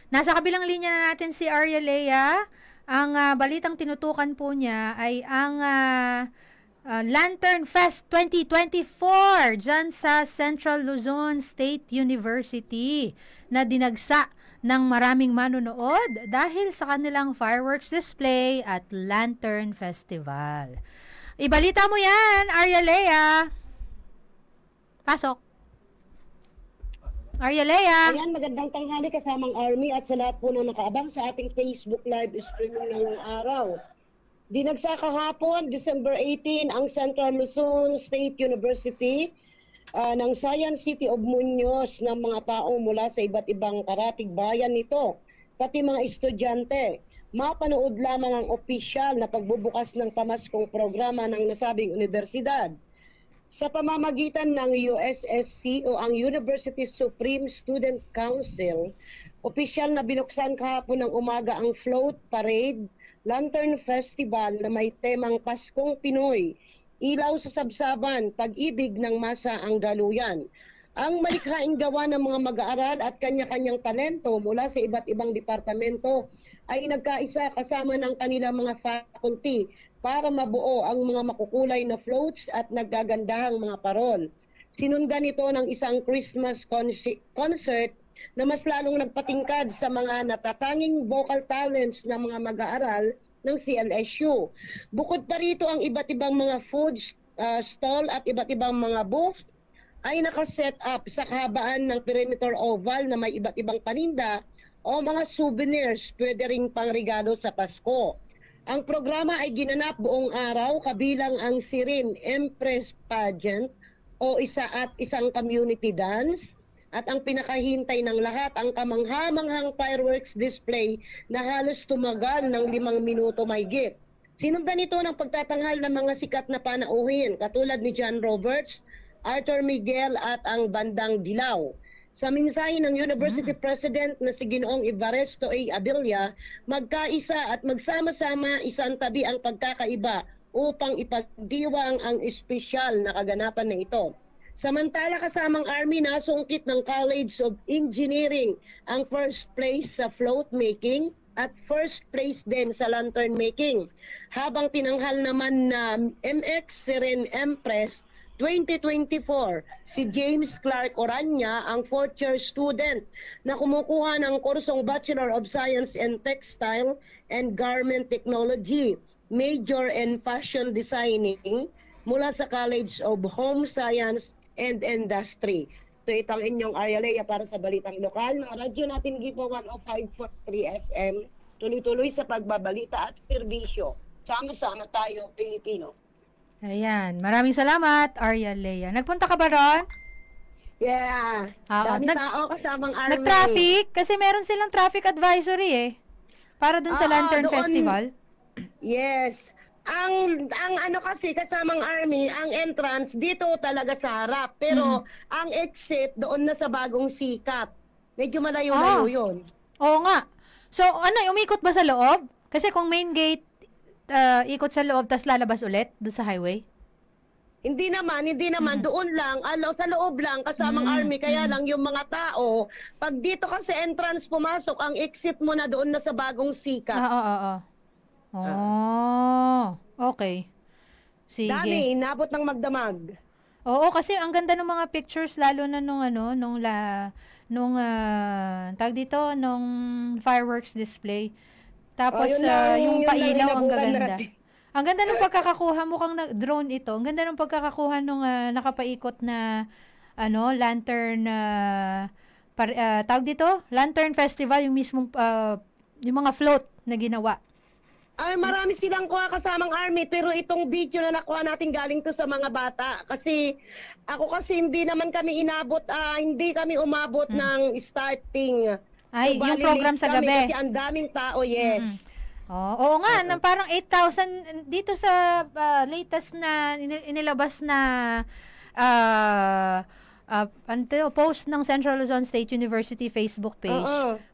Nasa kabilang linya na natin si Arya Lea. Ang balitang tinutukan po niya ay ang Lantern Fest 2024 dyan sa Central Luzon State University na dinagsa ng maraming manonood dahil sa kanilang fireworks display at Lantern Festival. Ibalita mo yan, Arya Lea. Pasok. Arya Lea. Ayan, magandang tanghali kasamang Army at sa lahat po na nakaabang sa ating Facebook live streaming ngayong araw. Dinagsa kahapon, December 18, ang Central Luzon State University ng Science City of Muñoz ng mga tao mula sa iba't ibang karatig bayan nito, pati mga estudyante. Mapanood lamang ang opisyal na pagbubukas ng pamaskong programa ng nasabing universidad. Sa pamamagitan ng USSC o ang University Supreme Student Council, opisyal na binuksan kahapon ng umaga ang float parade, Lantern Festival na may temang Paskong Pinoy, ilaw sa sabsaban, pag-ibig ng masa ang daluyan. Ang malikhaing gawa ng mga mag-aaral at kanya-kanyang talento mula sa iba't ibang departamento ay nagkaisa kasama ng kanilang mga faculty para mabuo ang mga makukulay na floats at naggagandahang mga parol. Sinundan ito ng isang Christmas concert na mas lalong nagpatingkad sa mga natatanging vocal talents ng mga mag-aaral ng CLSU. Bukod pa rito ang iba't ibang mga food stall at iba't ibang mga booth ay nakaset up sa kahabaan ng perimeter oval na may iba't ibang paninda o mga souvenirs pwede ring pangregalo sa Pasko. Ang programa ay ginanap buong araw kabilang ang Sirin Empress Pageant o isang community dance at ang pinakahintay ng lahat ang kamangha-manghang fireworks display na halos tumagal ng 5 minuto mahigit. Sinundan ito ng pagtatanghal ng mga sikat na panauhin katulad ni John Roberts, Arthur Miguel at ang Bandang Dilaw. Sa mensahe ng University President na si Ginoong Evaristo A. Abilia, magkaisa at magsama-sama isantabi ang pagkakaiba upang ipagdiwang ang espesyal na kaganapan na ito. Samantala kasamang Army nasungkit ng College of Engineering ang first place sa float making at first place din sa lantern making. Habang tinanghal naman na MX Siren Empress 2024, si James Clark Oranya ang 4th year student na kumukuha ng kursong Bachelor of Science in Textile and Garment Technology, Major in Fashion Designing mula sa College of Home Science and Industry. Ito ang inyong Arya Lea para sa Balitang Lokal ng radyo natin Gipo 105.3 FM. Tuloy-tuloy sa pagbabalita at serbisyo. Sama-sama tayo, Pilipino. Ayan. Maraming salamat, Arya Lea. Nagpunta ka ba ron? Yeah. Dami tao kasamang Army. Nag-traffic? Kasi meron silang traffic advisory eh. Para dun sa Lantern Festival. Yes. Ang ano kasi kasamang Army, ang entrance dito talaga sa harap. Pero ang exit doon na sa Bagong Sikat. Medyo malayo-layo yun. Oo nga. So, umikot ba sa loob? Kasi kung main gate, ikot sa loob tas lalabas ulit doon sa highway? Hindi naman. Doon lang, sa loob lang, kasamang Army. Kaya lang yung mga tao, pag dito kasi entrance pumasok, ang exit mo na doon na sa Bagong Sikat. Okay. Sige. Dami, inabot ng magdamag. Oo, kasi ang ganda ng mga pictures, lalo na nung tag dito, nung fireworks display. Tapos, yung pailaw, ang gaganda. Ang ganda ng pagkakakuha, mukhang drone ito. Ang ganda ng pagkakakuha nung nakapaikot na, lantern, tawag dito, Lantern Festival, yung mismong, yung mga float na ginawa. Ay, marami silang kuha kasamang Army, pero itong video na nakuha natin galing to sa mga bata. Kasi, hindi naman kami hindi kami umabot ng starting. Ay, yung program sa gabi. Kasi ang daming tao, yes. Oo nga, parang 8,000 dito sa latest na inilabas na post ng Central Luzon State University Facebook page.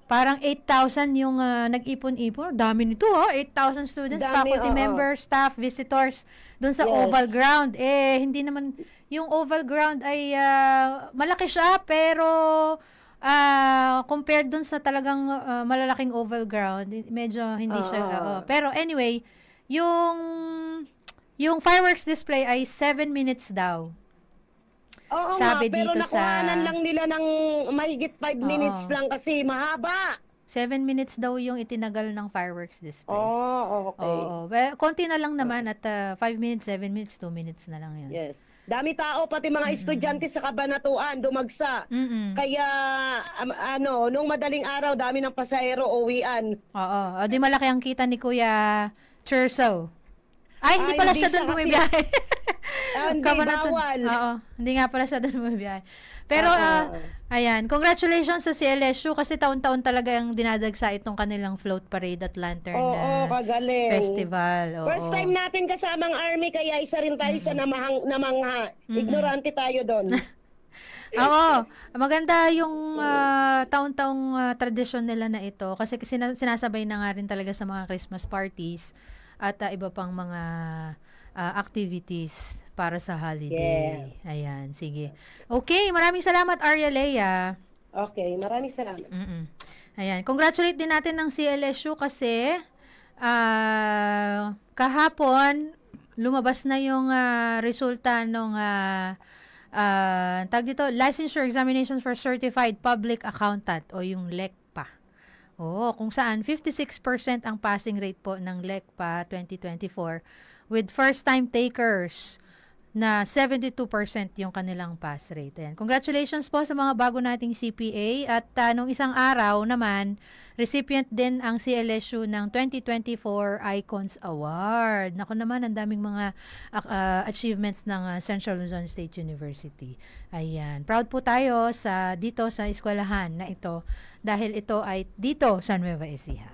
Parang 8,000 yung nag-ipon-ipon. Dami nito 8,000 students, faculty members, staff, visitors doon sa Oval Ground. Hindi naman yung Oval Ground ay malaki siya pero compared dun sa talagang malalaking oval ground, medyo hindi siya. Pero anyway, yung fireworks display ay 7 minutes daw. Oo Sabi nga, pero dito nakuhanan sa lang nila ng mahigit 5 minutes lang kasi mahaba. 7 minutes daw yung itinagal ng fireworks display. Okay. Oo. Well, konti na lang naman at 5 minutes, 7 minutes, 2 minutes na lang yun. Yes. Dami tao, pati mga estudyante sa Kabanatuan, dumagsa. Kaya, nung madaling araw, dami ng pasahero uwian. Oo. O, di malaki ang kita ni Kuya Churso. Ay, hindi pala siya doon bumibiyahe. Hindi, bawal. Oo. Hindi nga pala siya doon bumibiyahe. Pero, ayan, congratulations sa CLSU kasi taon-taon talaga yung dinadagsa itong kanilang float parade at lantern kagaling. festival. First time natin kasamang army, kaya isa rin tayo sa namangha. Ignorante tayo doon. Oo. Maganda yung taon-taong tradisyon nila na ito kasi sinasabay na nga rin talaga sa mga Christmas parties at iba pang mga activities para sa holiday. Yeah. Ayan, sige. Okay, maraming salamat Arya Lea. Okay, maraming salamat. Ayan, congratulate din natin ng CLSU kasi kahapon lumabas na yung resulta ng tag dito, Licensure Examinations for Certified Public Accountant o yung LECPA. Kung saan 56% ang passing rate po ng LECPA 2024 with first-time takers na 72% yung kanilang pass rate. Ayan. Congratulations po sa mga bago nating CPA at nung isang araw naman, recipient din ang CLSU ng 2024 Icons Award. Naku naman, ang daming mga achievements ng Central Luzon State University. Ayan. Proud po tayo dito sa eskwelahan na ito dahil ito ay dito sa Nueva Ecija.